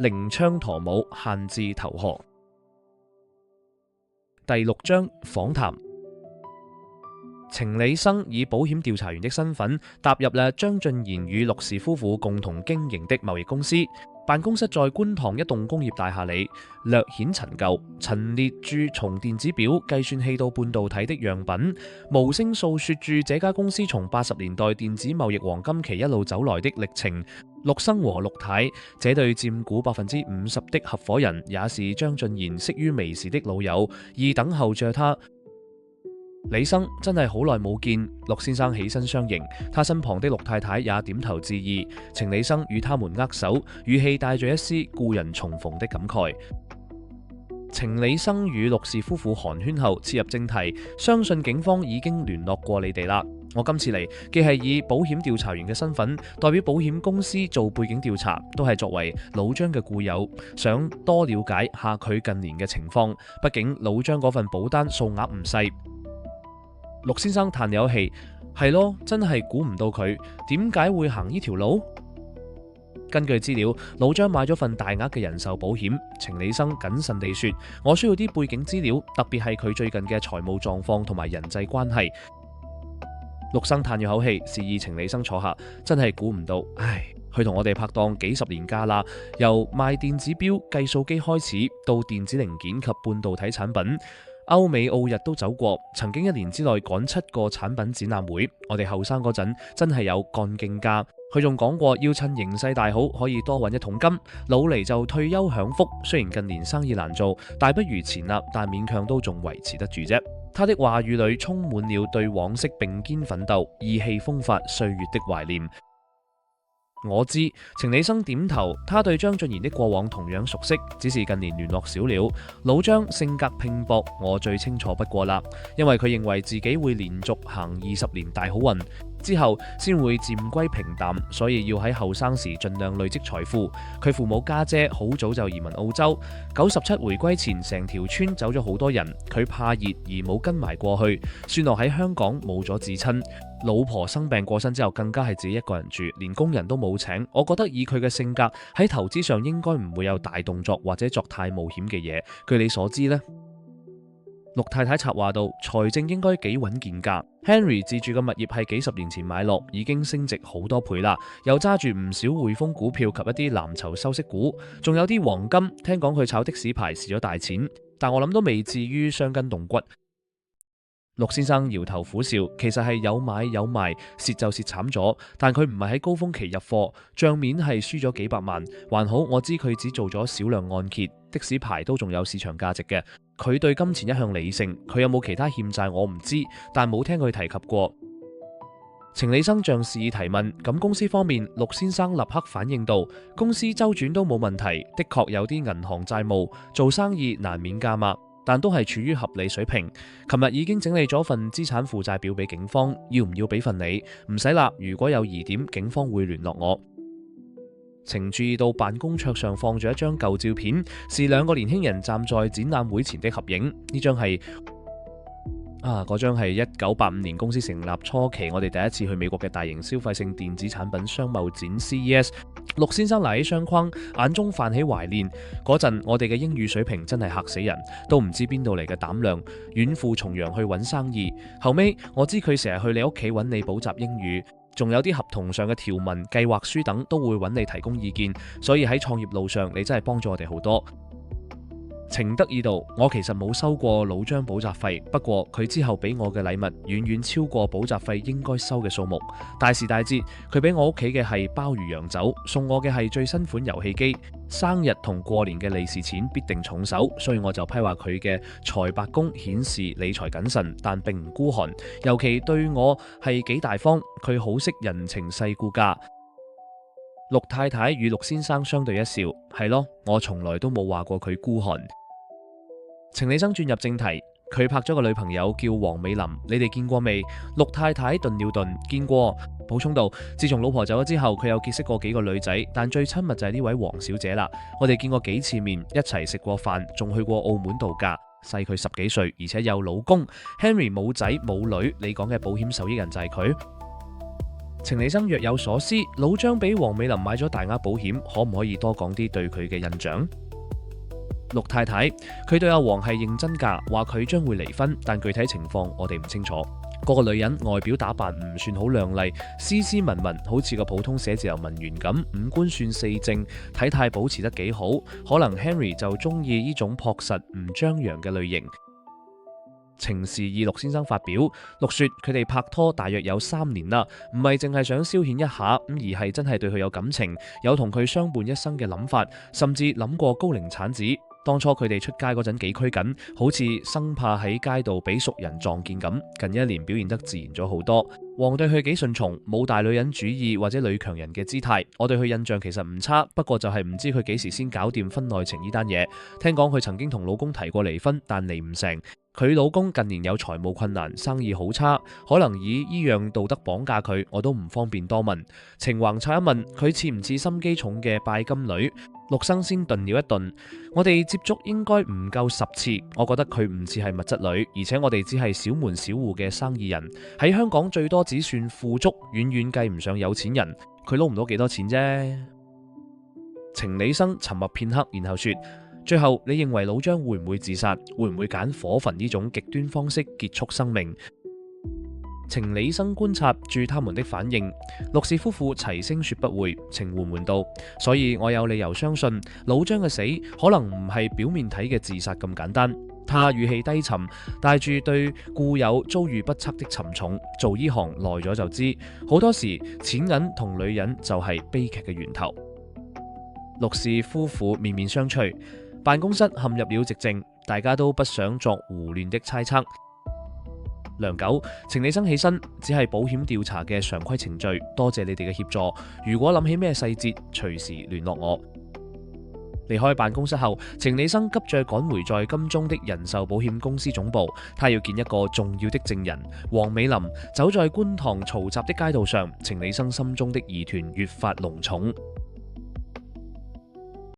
靈槍駝舞，限制投河。第6章訪談。程理生以保險調查員的身份踏入了張俊賢與陸氏夫婦共同經營的貿易公司。辦公室在觀塘一棟工業大廈裏，略顯陳舊，陳列住從電子表、計算器到半導體的樣品，無聲訴說住這家公司從80年代電子貿易黃金期一路走來的歷程。陸生和陸太這對佔股50%的合夥人，也是張俊賢識於微時的老友，而等候着他。李生，真係好耐冇見。陸先生起身相迎，他身旁的陸太太也點頭致意。程理生與他們握手，語氣帶着一絲故人重逢的感慨。程理生與陸氏夫婦寒暄後，切入正題，相信警方已經聯絡過你哋啦。我今次嚟既係以保險調查員嘅身份，代表保險公司做背景調查，都係作為老張嘅故友，想多了解下佢近年嘅情況。畢竟老張嗰份保單數額唔細。陸先生嘆有氣，係咯，真係估唔到佢點解會行呢條路。根據資料，老張買咗份大額嘅人壽保險。程理生謹慎地說：我需要啲背景資料，特別係佢最近嘅財務狀況同埋人際關係。陸生嘆咗口氣，示意程理生坐下。真係估唔到，唉，佢同我哋拍檔幾十年架啦，由賣電子錶、計數機開始，到電子零件及半導體產品。歐美澳日都走過，曾經1年之內趕7個產品展覽會。我哋後生嗰陣真係有幹勁㗎。佢仲講過要趁形勢大好，可以多揾一桶金，老嚟就退休享福。雖然近年生意難做，大不如前啦，但勉強都仲維持得住啫。他的話語裏充滿了對往昔並肩奮鬥、意氣風發歲月的懷念。我知，程理生點頭，他對張俊賢的過往同樣熟悉，只是近年聯絡少了。老張性格拼搏，我最清楚不過啦，因為佢認為自己會連續行20年大好運，之後先會漸歸平淡，所以要喺後生時盡量累積財富。佢父母家姐好早就移民澳洲，97回歸前成條村走咗好多人，佢怕熱而冇跟埋過去，算落喺香港冇咗至親。老婆生病過身之後，更加係自己一個人住，連工人都冇請。我覺得以佢嘅性格，喺投資上應該唔會有大動作或者作太冒險嘅嘢。據你所知呢？陸太太插話道：財政應該幾穩健㗎。Henry 自住嘅物業係幾十年前買落，已經升值好多倍啦。又揸住唔少匯豐股票及一啲藍籌收息股，仲有啲黃金。聽講佢炒的士牌蝕咗大錢，但我諗都未至於傷筋動骨。陸先生搖頭苦笑，其實係有買有賣，蝕就蝕慘咗，但佢唔係喺高峰期入貨，賬面係輸咗幾百萬。還好我知佢只做咗少量按揭，的士牌都仲有市場價值嘅。佢對金錢一向理性，佢有冇其他欠債我唔知，但冇聽佢提及過。程理生像示意提問，咁公司方面，陸先生立刻反應到，公司周轉都冇問題，的確有啲銀行債務，做生意難免加碼，但都係處於合理水平。琴日已經整理咗份資產負債表俾警方，要唔要俾份你？唔使啦，如果有疑點，警方會聯絡我。程注意到辦公桌上放咗一張舊照片，是2個年輕人站在展覽會前的合影。呢張係嗰張係1985年公司成立初期，我哋第一次去美國嘅大型消費性電子產品商貿展 CES。陸先生拿起相框，眼中泛起懷念。嗰陣我哋嘅英語水平真係嚇死人，都唔知邊度嚟嘅膽量，遠赴重洋去揾生意。後尾我知佢成日去你屋企揾你補習英語，仲有啲合同上嘅條文、計劃書等都會揾你提供意見，所以喺創業路上你真係幫咗我哋好多。程得意道，我其實冇收過老張補習費，不過佢之後俾我嘅禮物遠遠超過補習費應該收嘅數目。大時大節，佢俾我屋企嘅係鮑魚洋酒，送我嘅係最新款遊戲機。生日同過年嘅利是錢必定重手，所以我就批話佢嘅財帛宮顯示理財謹慎，但並唔孤寒，尤其對我係幾大方，佢好識人情世故㗎。陸太太與陸先生相對一笑，係咯，我從來都冇話過佢孤寒。程理生轉入正題，佢拍咗個女朋友叫黃美琳，你哋見過未？陸太太頓了頓，見過。補充道，自從老婆走咗之後，佢有結識過幾個女仔，但最親密就係呢位黃小姐啦。我哋見過幾次面，一齊食過飯，仲去過澳門度假。細佢10幾歲，而且有老公。Henry 冇仔冇女，你講嘅保險受益人就係佢。程理生若有所思，老張俾黃美林買咗大額保險，可唔可以多講啲對佢嘅印象？陸太太，佢對阿黃係認真㗎，話佢將會離婚，但具體情況我哋唔清楚。嗰個女人外表打扮唔算好靚麗，斯斯文文，好似個普通寫字樓文員咁，五官算四正，體態保持得幾好。可能 Henry 就中意呢種樸實唔張揚嘅類型。程氏義陸先生發表，陸說佢哋拍拖大約有3年啦，唔係淨係想消遣一下，而係真係對佢有感情，有同佢相伴一生嘅諗法，甚至諗過高齡產子。當初佢哋出街嗰陣幾拘謹，好似生怕喺街度俾熟人撞見咁。近1年表現得自然咗好多。黃對佢幾順從，冇大女人主義或者女強人嘅姿態。我對佢印象其實唔差，不過就係唔知佢幾時先搞掂婚內情呢單嘢。聽講佢曾經同老公提過離婚，但離唔成。佢老公近年有財務困難，生意好差，可能以依樣道德綁架佢，我都唔方便多問。程橫插一問，佢似唔似心機重嘅拜金女？陸生先頓了一頓，我哋接觸應該唔夠10次，我覺得佢唔似係物質女，而且我哋只係小門小戶嘅生意人，喺香港最多只算富足，遠遠計唔上有錢人。佢撈唔到幾多錢啫。程理生沉默片刻，然後說：最後你認為老張會唔會自殺？會唔會揀火焚呢種極端方式結束生命？程理生觀察住他們的反應，陸氏夫婦齊聲說不會。程緩緩道：所以我有理由相信老張嘅死可能唔係表面睇嘅自殺咁簡單。他語氣低沉，帶住對固有遭遇不測的沉重。做呢行耐咗就知，好多時錢銀同女人就係悲劇嘅源頭。陸氏夫婦面面相覷，辦公室陷入了寂靜，大家都不想作胡亂的猜測。良久，程理生起身，只係保險調查嘅常規程序，多謝你哋嘅協助。如果諗起咩細節，隨時聯絡我。離開辦公室後，程理生急着趕回在金鐘的人壽保險公司總部，他要見一個重要的證人黃美林。走在觀塘嘈雜的街道上，程理生心中的疑團越發濃重。